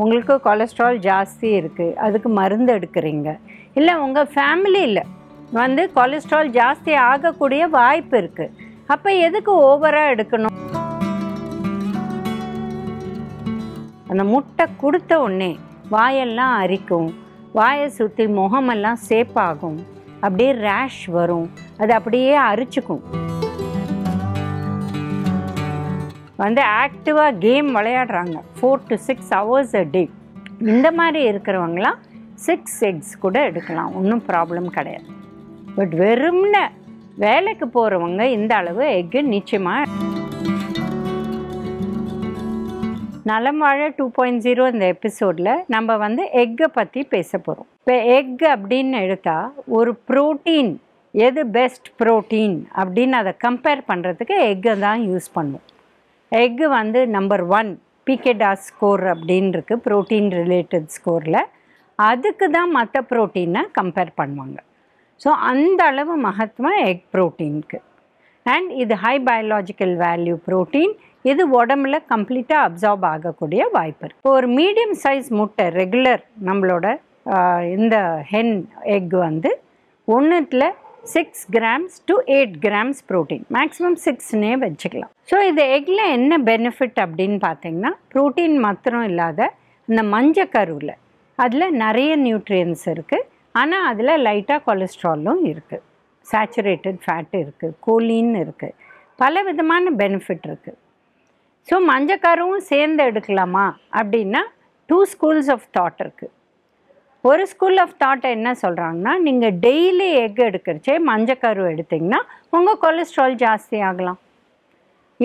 உங்களுக்கு கொலஸ்ட்ரால் ஜாஸ்தி இருக்குது, அதுக்கு மருந்து எடுக்கிறீங்க, இல்லை உங்கள் ஃபேமிலியில் வந்து கொலஸ்ட்ரால் ஜாஸ்தி ஆகக்கூடிய வாய்ப்பு இருக்குது, அப்போ எதுக்கு ஓவராக எடுக்கணும்? அந்த முட்டை கொடுத்த உடனே வாயெல்லாம் அரிக்கும், வாயை சுற்றி முகமெல்லாம் சேப்பாகும், அப்படியே ரேஷ் வரும், அது அப்படியே அரிச்சுக்கும். வந்து ஆக்டிவாக கேம் விளையாடுறாங்க 4 to 6 hours a day. இந்த மாதிரி இருக்கிறவங்களாம் 6 eggs கூட எடுக்கலாம், ஒன்றும் ப்ராப்ளம் கிடையாது. பட் வெறும்ன வேலைக்கு போகிறவங்க இந்த அளவு எக்கு நிச்சயமாக. நலம் வாழ 2.0 இந்த எபிசோடில் நம்ம வந்து எக்கை பற்றி பேச போகிறோம். இப்போ எக் அப்படின்னு எடுத்தால் ஒரு ப்ரோட்டீன், எது பெஸ்ட் ப்ரோட்டீன் அப்படின்னு அதை கம்பேர் பண்ணுறதுக்கு எக்கை தான் யூஸ் பண்ணுவோம். எக்கு வந்து நம்பர் 1 பிகேடாஸ் ஸ்கோர் அப்படின்னு இருக்குது ப்ரோட்டீன் ரிலேட்டட் ஸ்கோரில், அதுக்கு தான் மற்ற ப்ரோட்டீனை கம்பேர் பண்ணுவாங்க. ஸோ அந்த அளவு மகத்துவம் எக் ப்ரோட்டீனுக்கு. அண்ட் இது ஹை பயாலஜிக்கல் வேல்யூ ப்ரோட்டீன், இது உடம்புல கம்ப்ளீட்டாக அப்சார்ப் ஆகக்கூடிய வாய்ப்பு இருக்குது. இப்போ ஒரு மீடியம் சைஸ் முட்டை ரெகுலர் நம்மளோட இந்த ஹென் எக் வந்து ஒன்றுத்தில் 6 grams to 8 grams protein, maximum 6னே வச்சுக்கலாம். ஸோ இது எக்கில் என்ன பெனிஃபிட் அப்படின்னு பார்த்தீங்கன்னா, ப்ரோட்டீன் மாத்திரம் இல்லாத இந்த மஞ்சக்கருவில் அதில் நிறைய நியூட்ரியன்ஸ் இருக்குது, ஆனால் அதில் லைட்டாக கொலஸ்ட்ராலும் இருக்குது, சேச்சுரேட்டட் ஃபேட் இருக்குது, கோலின் இருக்குது, பல விதமான பெனிஃபிட் இருக்குது. ஸோ மஞ்சக்கருவும் சேர்ந்து எடுக்கலாமா அப்படின்னா 2 schools of thought இருக்குது. ஒரு ஸ்கூல் ஆஃப் தாட்டை என்ன சொல்கிறாங்கன்னா, நீங்கள் டெய்லி எக் எடுக்கிறச்சே மஞ்சக்கரு எடுத்திங்கன்னா உங்கள் கொலஸ்ட்ரால் ஜாஸ்தி ஆகலாம்.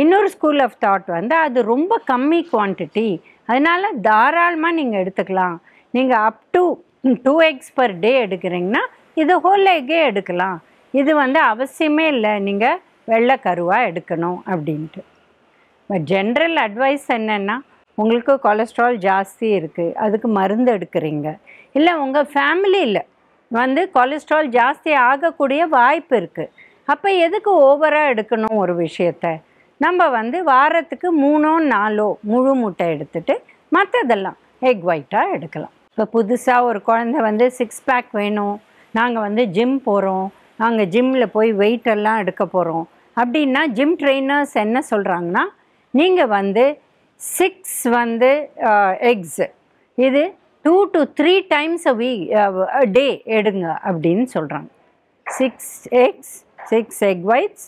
இன்னொரு ஸ்கூல் ஆஃப் தாட் வந்து அது ரொம்ப கம்மி குவான்டிட்டி, அதனால் தாராளமாக நீங்கள் எடுத்துக்கலாம், நீங்கள் up to 2 eggs per day எடுக்கிறீங்கன்னா இது ஹோல் எக்கே எடுக்கலாம், இது வந்து அவசியமே இல்லை நீங்கள் வெள்ளை கருவாக எடுக்கணும் அப்படின்ட்டு. பட் ஜென்ரல் அட்வைஸ் என்னென்னா, உங்களுக்கு கொலஸ்ட்ரால் ஜாஸ்தி இருக்குது, அதுக்கு மருந்து எடுக்கிறீங்க, இல்லை உங்கள் ஃபேமிலியில் வந்து கொலஸ்ட்ரால் ஜாஸ்தி ஆகக்கூடிய வாய்ப்பு இருக்குது, அப்போ எதுக்கு ஓவராக எடுக்கணும் ஒரு விஷயத்தை? நம்ம வந்து வாரத்துக்கு 3 or 4 முழு முட்டை எடுத்துகிட்டு மற்றதெல்லாம் எக் ஒயிட்டாக எடுக்கலாம். இப்போ புதுசாக ஒரு குழந்தை வந்து 6 pack வேணும், நாங்கள் வந்து ஜிம் போகிறோம், நாங்கள் ஜிம்மில் போய் வெயிட்டெல்லாம் எடுக்க போகிறோம் அப்படின்னா ஜிம் ட்ரெயினர்ஸ் என்ன சொல்கிறாங்கன்னா, நீங்கள் வந்து 6 வந்து எக்ஸு இது 2 to 3 times a day எடுங்க அப்படின்னு சொல்கிறாங்க. 6 eggs 6 egg whites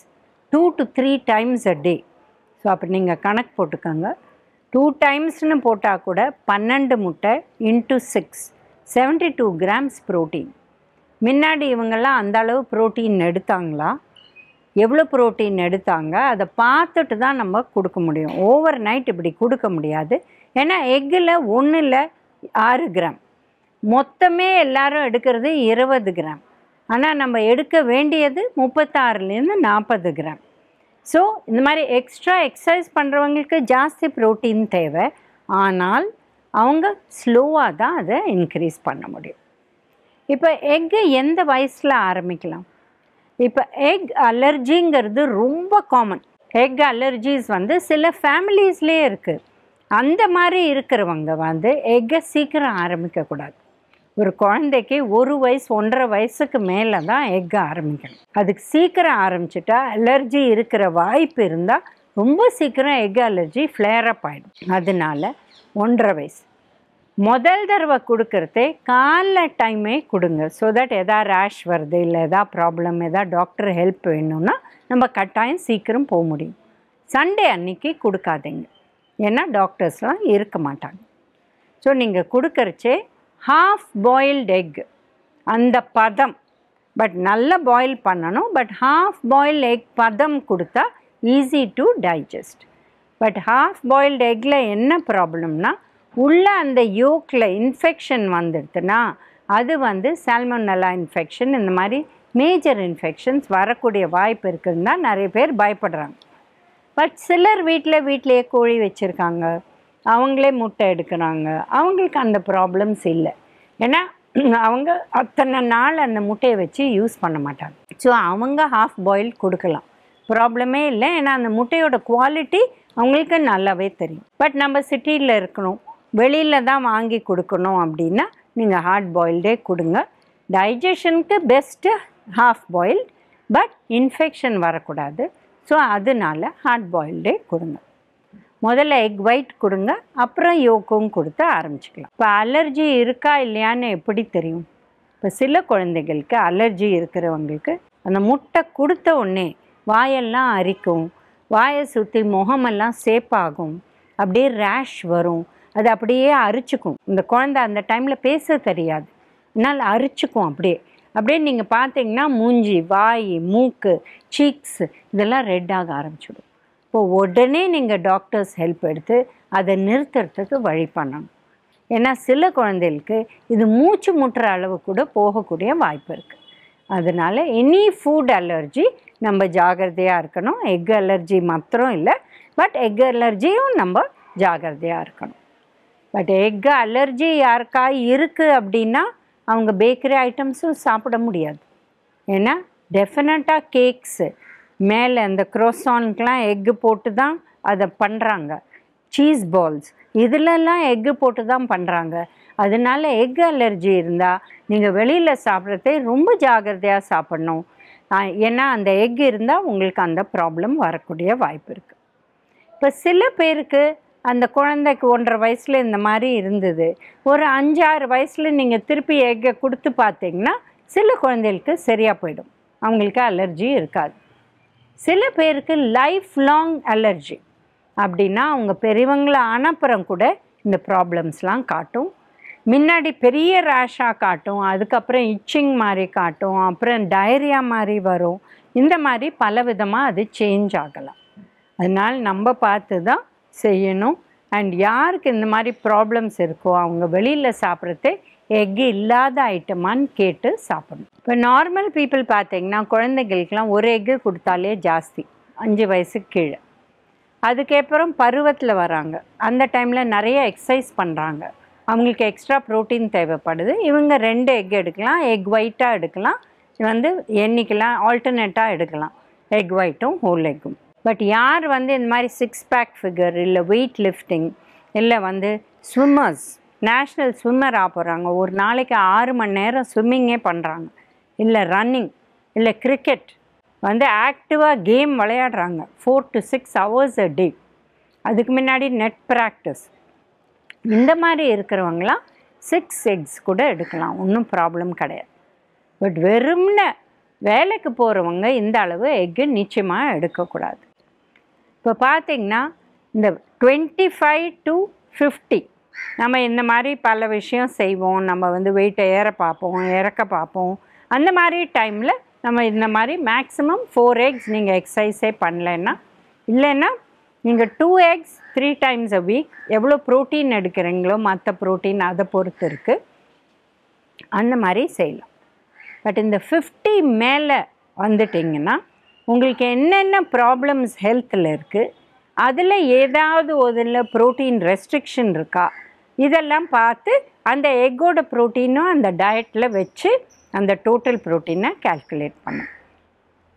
2 to 3 times a day. So அப்போ நீங்கள் கணக்கு போட்டுக்கோங்க, 2 timesனு போட்டால் கூட 12 முட்டை into 6 72 grams ப்ரோட்டீன். முன்னாடி இவங்கெல்லாம் அந்த அளவு ப்ரோட்டீன் எடுத்தாங்களா, எவ்வளோ ப்ரோட்டீன் எடுத்தாங்க அதை பார்த்துட்டு தான் நம்ம கொடுக்க முடியும். ஓவர் நைட் இப்படி கொடுக்க முடியாது, ஏன்னா எக்கில் 1ல் 6 gram, மொத்தமே எல்லாரும் எடுக்கிறது 20 gram, ஆனால் நம்ம எடுக்க வேண்டியது 36லேருந்து 40 gram. ஸோ இந்த மாதிரி எக்ஸ்ட்ரா எக்ஸசைஸ் பண்ணுறவங்களுக்கு ஜாஸ்தி ப்ரோட்டீன் தேவை, ஆனால் அவங்க ஸ்லோவாக தான் அதை இன்க்ரீஸ் பண்ண முடியும். இப்போ எக்கு எந்த வயசில் ஆரம்பிக்கலாம்? இப்போ எக் அலர்ஜிங்கிறது ரொம்ப காமன். எக் அலர்ஜிஸ் வந்து சில ஃபேமிலிஸ்லேயே இருக்குது. அந்த மாதிரி இருக்கிறவங்க வந்து எக்கை சீக்கிரம் ஆரம்பிக்கக்கூடாது. ஒரு குழந்தைக்கு 1 வயசு 1.5 வயசுக்கு மேலே தான் எக் ஆரம்பிக்கணும். அதுக்கு சீக்கிரம் ஆரம்பிச்சிட்டா அலர்ஜி இருக்கிற வாய்ப்பு இருந்தால் ரொம்ப சீக்கிரம் எக் அலர்ஜி ஃப்ளேரப் ஆகிடும். அதனால 1.5 வயசு முதல் தடவை கொடுக்கறதே காலைல டைமே கொடுங்க. ஸோ தட் எதாவது ரேஷ் வருது, இல்லை எதாவது ப்ராப்ளம், எதாவது டாக்டர் ஹெல்ப் வேணும்னா நம்ம கட்டாயம் சீக்கிரம் போக முடியும். சண்டே அன்னைக்கு கொடுக்காதீங்க, ஏன்னா டாக்டர்ஸ்லாம் இருக்க மாட்டாங்க. ஸோ நீங்கள் கொடுக்கறச்சே half boiled egg, அந்த பதம், பட் நல்லா பாயில் பண்ணணும், பட் half boiled egg பதம் கொடுத்தா easy to digest. But half boiled எக்கில் என்ன ப்ராப்ளம்னா, உள்ள அந்த யோக்கில் இன்ஃபெக்ஷன் வந்துடுதுன்னா அது வந்து சால்மோனெல்லா இன்ஃபெக்ஷன், இந்த மாதிரி மேஜர் இன்ஃபெக்ஷன்ஸ் வரக்கூடிய வாய்ப்பு இருக்குதுன்னு தான் நிறைய பேர் பயப்படுறாங்க. பட் சிலர் வீட்டிலேயே கோழி வச்சுருக்காங்க, அவங்களே முட்டை எடுக்கிறாங்க, அவங்களுக்கு அந்த ப்ராப்ளம்ஸ் இல்லை. ஏன்னா அவங்க அத்தனை நாள் அந்த முட்டையை வச்சு யூஸ் பண்ண மாட்டாங்க. ஸோ அவங்க half boiled கொடுக்கலாம், ப்ராப்ளமே இல்லை. ஏன்னா அந்த முட்டையோட குவாலிட்டி அவங்களுக்கு நல்லாவே தெரியும். பட் நம்ம சிட்டியில் இருக்கணும், வெளியில் தான் வாங்கி கொடுக்கணும் அப்படின்னா நீங்கள் ஹார்ட் பாயில்டே கொடுங்க. டைஜஷனுக்கு best half boiled, but infection வரக்கூடாது. ஸோ அதனால ஹார்ட் பாயில்டே கொடுங்க. முதல்ல எக் ஒயிட் கொடுங்க, அப்புறம் யோக்கும் கொடுத்து ஆரம்பிச்சுக்கலாம். இப்போ அலர்ஜி இருக்கா இல்லையான்னு எப்படி தெரியும்? இப்போ சில குழந்தைகளுக்கு அலர்ஜி இருக்கிறவங்களுக்கு அந்த முட்டை கொடுத்த உடனே வாயெல்லாம் அரிக்கும், வாயை சுற்றி முகமெல்லாம் சேப்பாகும், அப்படியே ரேஷ் வரும், அது அப்படியே அரிச்சுக்கும். இந்த குழந்தை அந்த டைமில் பேச தெரியாது, அதனால் அரிச்சுக்கும். அப்படியே நீங்கள் பார்த்தீங்கன்னா மூஞ்சி, வாய், மூக்கு, சீக்ஸ் இதெல்லாம் ரெட்டாக ஆரம்பிச்சிடும். இப்போ உடனே நீங்கள் டாக்டர்ஸ் ஹெல்ப் எடுத்து அதை நிறுத்துறதுக்கு வழி பண்ணணும். ஏன்னா சில குழந்தைகளுக்கு இது மூச்சு முட்டுற அளவு கூட போகக்கூடிய வாய்ப்பு இருக்குது. அதனால் எனி ஃபுட் அலர்ஜி நம்ம ஜாகிரதையாக இருக்கணும். எக் அலர்ஜி மாத்திரம் இல்லை, பட் எக் அலர்ஜியும் நம்ம ஜாகிரதையாக இருக்கணும். பட் எக் அலர்ஜி யாருக்கா இருக்குது அப்படின்னா அவங்க பேக்கரி ஐட்டம்ஸும் சாப்பிட முடியாது. ஏன்னா டெஃபினட்டாக கேக்ஸு மேலே அந்த க்ரோசான்க்கெலாம் எக்கு போட்டு தான் அதை பண்ணுறாங்க. சீஸ் பால்ஸ் இதிலெல்லாம் எக்கு போட்டு தான் பண்ணுறாங்க. அதனால எக் அலர்ஜி இருந்தால் நீங்கள் வெளியில் சாப்பிட்றதே ரொம்ப ஜாகிரதையாக சாப்பிட்ணும். ஏன்னா அந்த எக் இருந்தால் உங்களுக்கு அந்த ப்ராப்ளம் வரக்கூடிய வாய்ப்பு இருக்குது. இப்போ சில பேருக்கு அந்த குழந்தைக்கு 1.5 வயசில் இந்த மாதிரி இருந்தது, ஒரு 5-6 வயசில் நீங்கள் திருப்பி எக்கை கொடுத்து பார்த்தீங்கன்னா சில குழந்தைகளுக்கு சரியாக போயிடும், அவங்களுக்கு அலர்ஜி இருக்காது. சில பேருக்கு லைஃப் லாங் அலர்ஜி அப்படின்னா அவங்க பெரியவங்களை அனுப்புறம் கூட இந்த ப்ராப்ளம்ஸ்லாம் காட்டும். முன்னாடி பெரிய ரேஷாக காட்டும், அதுக்கப்புறம் இச்சிங் மாதிரி காட்டும், அப்புறம் டயரியா மாதிரி வரும். இந்த மாதிரி பல விதமாக அது சேஞ்ச் ஆகலாம். அதனால் நம்ம பார்த்து தான் செய்யணும். அண்ட் யாருக்கு இந்த மாதிரி ப்ராப்ளம்ஸ் இருக்கோ அவங்க வெளியில் சாப்பிட்றதே எக்கு இல்லாத ஐட்டமான்னு கேட்டு சாப்பிடணும். இப்போ நார்மல் பீப்புள் பார்த்திங்கன்னா குழந்தைகளுக்கெலாம் ஒரு எக்கு கொடுத்தாலே ஜாஸ்தி, 5 வயசுக்கு கீழே. அதுக்கப்புறம் பருவத்தில் வராங்க, அந்த டைமில் நிறைய எக்ஸசைஸ் பண்ணுறாங்க, அவங்களுக்கு எக்ஸ்ட்ரா ப்ரோட்டீன் தேவைப்படுது. இவங்க 2 எக் எடுக்கலாம், எக் ஒயிட்டாக எடுக்கலாம், எண்ணிக்கலாம், ஆல்டர்னேட்டாக எடுக்கலாம், எக் ஒயிட்டும் ஹோல் எக்கும். பட் யார் இந்த மாதிரி 6 பேக் ஃபிகர் இல்லை வெயிட் லிஃப்டிங் இல்லை ஸ்விம்மர்ஸ், நேஷ்னல் ஸ்விம்மர் போகிறாங்க, ஒரு நாளைக்கு 6 மணி நேரம் ஸ்விம்மிங்கே பண்ணுறாங்க, இல்லை ரன்னிங் இல்லை கிரிக்கெட் ஆக்டிவாக கேம் விளையாடுறாங்க 4 to 6 hours a day, அதுக்கு முன்னாடி நெட் ப்ராக்டிஸ், இந்த மாதிரி இருக்கிறவங்களாம் 6 eggs கூட எடுக்கலாம், ஒன்றும் ப்ராப்ளம் கிடையாது. பட் வெறும்ன வேலைக்கு போகிறவங்க இந்த அளவு எக்கு நிச்சயமாக எடுக்கக்கூடாது. இப்போ பார்த்திங்கன்னா இந்த 25 to 50 நம்ம இந்த மாதிரி பல விஷயம் செய்வோம். நம்ம வெயிட்டை ஏற பார்ப்போம், இறக்க பார்ப்போம். அந்த மாதிரி டைமில் நம்ம இந்த மாதிரி மேக்ஸிமம் 4 eggs நீங்கள் எக்ஸசைஸே பண்ணலைன்னா, இல்லைன்னா நீங்கள் 2 eggs 3 times a week, எவ்வளோ ப்ரோட்டீன் எடுக்கிறீங்களோ மற்ற ப்ரோட்டீன் அதை பொறுத்து இருக்குது, அந்த மாதிரி செய்யலாம். பட் இந்த 50 மேலே வந்துட்டிங்கன்னா உங்களுக்கு என்னென்ன ப்ராப்ளம்ஸ் ஹெல்த்தில் இருக்குது, அதில் ஏதாவது ஒரு ப்ரோட்டீன் ரெஸ்ட்ரிக்ஷன் இருக்கா, இதெல்லாம் பார்த்து அந்த எக்கோட ப்ரோட்டீனும் அந்த டயட்டில் வச்சு அந்த டோட்டல் ப்ரோட்டீனை கால்குலேட் பண்ணும்.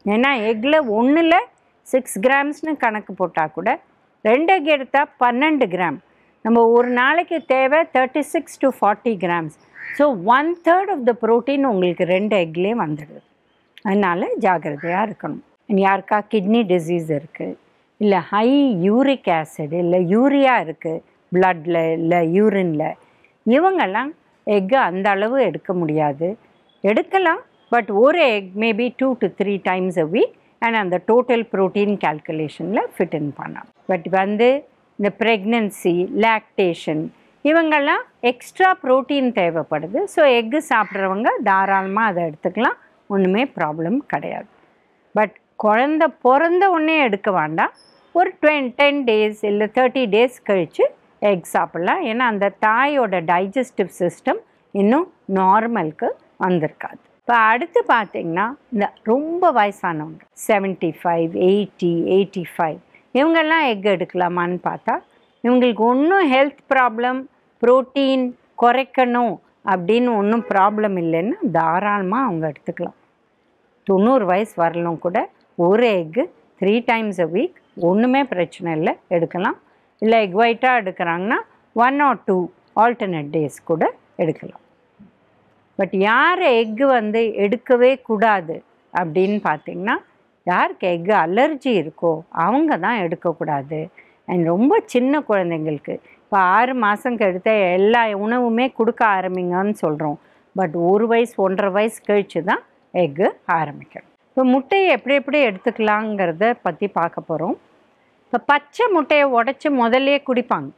ஏன்னா எக்கில் 1 6 grams கணக்கு போட்டால் கூட 2 எக் எடுத்தால் 12 கிராம், நம்ம ஒரு நாளைக்கு தேவை 36 to 40 grams. So 1/3 of the protein உங்களுக்கு 2 எக்லேயே வந்துடுது. அதனால் ஜாகிரதையாக இருக்கணும். யாருக்கா கிட்னி டிசீஸ் இருக்குது, இல்லை ஹை யூரிக் ஆசிட் இல்லை யூரியா இருக்குது பிளட்டில் இல்லை யூரினில், இவங்கெல்லாம் எக்கு அந்த அளவு எடுக்க முடியாது, எடுக்கலாம். பட் ஒரு egg maybe 2 to 3 times a week and அந்த டோட்டல் ப்ரோட்டீன் கால்குலேஷனில் ஃபிட் இன் பண்ணலாம். பட் இந்த ப்ரெக்னன்சி, லாக்டேஷன் இவங்கெல்லாம் எக்ஸ்ட்ரா ப்ரோட்டீன் தேவைப்படுது. ஸோ எக்கு சாப்பிட்றவங்க தாராளமாக அதை எடுத்துக்கலாம், ஒன்றுமே ப்ராப்ளம் கிடையாது. பட் குழந்த பிறந்த உடனே எடுக்க வேண்டாம், ஒரு 10 days இல்லை 30 days கழித்து எக் சாப்பிட்லாம். ஏன்னா அந்த தாயோட டைஜஸ்டிவ் சிஸ்டம் இன்னும் நார்மலுக்கு வந்திருக்காது. இப்போ அடுத்து பார்த்திங்கன்னா இந்த ரொம்ப வயசானவங்க 75, 80, 85 இவங்கெல்லாம் எக் எடுக்கலாமான்னு பார்த்தா, இவங்களுக்கு ஒன்றும் ஹெல்த் ப்ராப்ளம், ப்ரோட்டீன் குறைக்கணும் அப்படின்னு ஒன்றும் ப்ராப்ளம் இல்லைன்னா தாராளமாக அவங்க எடுத்துக்கலாம். 90 வயசு வரலும் கூட ஒரு எக்கு 3 times a week ஒன்றுமே பிரச்சனை இல்லை, எடுக்கலாம். இல்லை எக் ஒயிட்டாக எடுக்கிறாங்கன்னா 1 or 2 ஆல்டர்னேட் டேஸ் கூட எடுக்கலாம். பட் யார் எக்கு வந்து எடுக்கவே கூடாது அப்படின்னு பார்த்திங்கன்னா, யாருக்கு எக்கு அலர்ஜி இருக்கோ அவங்க தான் எடுக்கக்கூடாது. அண்ட் ரொம்ப சின்ன குழந்தைங்களுக்கு இப்போ 6 மாதங்க எடுத்த எல்லா உணவுமே கொடுக்க ஆரம்பிங்கன்னு சொல்கிறோம். பட் 1 வயசு 1.5 வயசு கழித்து தான் எக்கு ஆரம்பிக்கணும். இப்போ முட்டையை எப்படி எடுத்துக்கலாங்கிறத பற்றி பார்க்க போகிறோம். இப்போ பச்சை முட்டையை உடச்சி முதல்லையே குடிப்பாங்க.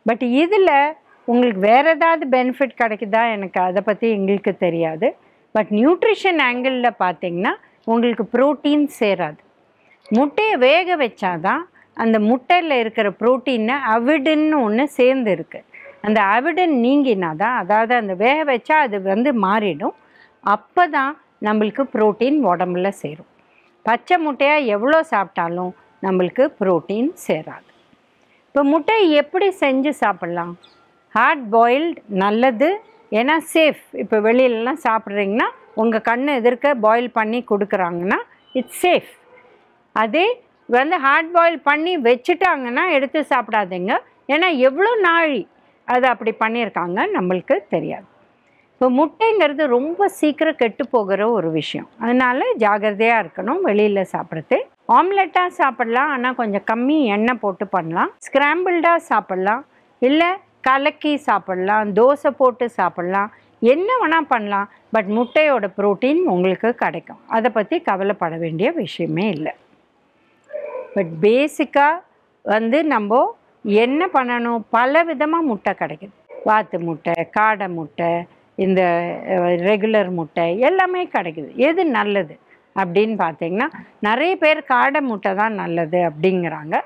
பட் இதில் உங்களுக்கு வேறு ஏதாவது பெனிஃபிட் கிடைக்குதா எனக்கு அதை பற்றி எங்களுக்கு தெரியாது. பட் நியூட்ரிஷன் ஆங்கிளில் பார்த்திங்கன்னா உங்களுக்கு ப்ரோட்டீன் சேராது. முட்டையை வேக வச்சாதான் அந்த முட்டையில் இருக்கிற ப்ரோட்டீனை அவிடன்னு ஒன்று சேர்ந்து இருக்குது. அந்த அவிடன் நீங்கினா தான், அதாவது அந்த வேக வச்சா அது வந்து மாறிடும். அப்போ தான் நம்மளுக்கு ப்ரோட்டீன் உடம்புல சேரும். பச்சை முட்டையாக எவ்வளோ சாப்பிட்டாலும் நம்மளுக்கு ப்ரோட்டீன் சேராது. இப்போ முட்டையை எப்படி செஞ்சு சாப்பிட்லாம்? ஹார்ட் பாயில்டு நல்லது, ஏன்னா சேஃப். இப்போ வெளியிலலாம் சாப்பிட்றீங்கன்னா உங்கள் கண்ணு எதிர்க்க பாயில் பண்ணி கொடுக்குறாங்கன்னா இட்ஸ் சேஃப். அதே வந்து ஹார்ட் பாயில் பண்ணி வச்சுட்டாங்கன்னா எடுத்து சாப்பிடாதீங்க. ஏன்னா எவ்வளோ நாழி அது அப்படி பண்ணியிருக்காங்க நம்மளுக்கு தெரியாது. இப்போ முட்டைங்கிறது ரொம்ப சீக்கிரம் கெட்டு போகிற ஒரு விஷயம். அதனால் ஜாகிரதையாக இருக்கணும் வெளியில் சாப்பிட்றது. ஆம்லெட்டாக சாப்பிட்லாம், ஆனால் கொஞ்சம் கம்மி எண்ணெய் போட்டு பண்ணலாம். ஸ்க்ராம்பிள்டாக சாப்பிட்லாம், இல்லை கலக்கி சாப்பிட்லாம், தோசை போட்டு சாப்பிட்லாம், என்ன வேணால் பண்ணலாம். பட் முட்டையோட ப்ரோட்டீன் உங்களுக்கு கிடைக்கும். அதை பற்றி கவலைப்பட வேண்டிய விஷயமே இல்லை. பட் பேசிக்காக வந்து நம்ம என்ன பண்ணணும், பல விதமாக முட்டை கிடைக்குது. வாத்து முட்டை, காடை முட்டை, இந்த ரெகுலர் முட்டை எல்லாமே கிடைக்குது. எது நல்லது அப்படின்னு பார்த்தீங்கன்னா, நிறைய பேர் காடை முட்டை தான் நல்லது அப்படிங்கிறாங்க.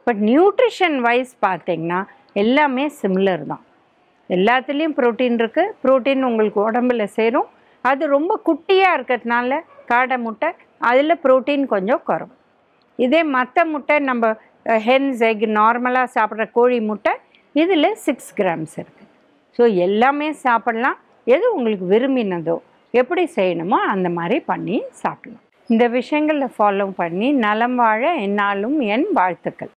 பட் நியூட்ரிஷன் வைஸ் பார்த்திங்கன்னா எல்லாமே சிமிலர் தான். எல்லாத்துலேயும் ப்ரோட்டீன் இருக்குது. ப்ரோட்டீன் உங்களுக்கு உடம்புல சேரும். அது ரொம்ப குட்டியாக இருக்கிறதுனால காடை முட்டை அதில் ப்ரோட்டீன் கொஞ்சம் குறைவு. இதே மற்ற முட்டை நம்ம ஹென்ஸ் எக் நார்மலாக சாப்பிட்ற கோழி முட்டை இதில் 6 கிராம்ஸ் இருக்குது. ஸோ எல்லாமே சாப்பிட்லாம். எது உங்களுக்கு விரும்பினதோ எப்படி செய்யணுமோ அந்த மாதிரி பண்ணி சாப்பிடலாம். இந்த விஷயங்களில் ஃபாலோ பண்ணி நலம் வாழ என்னாலும் என் வாழ்த்துக்கள்.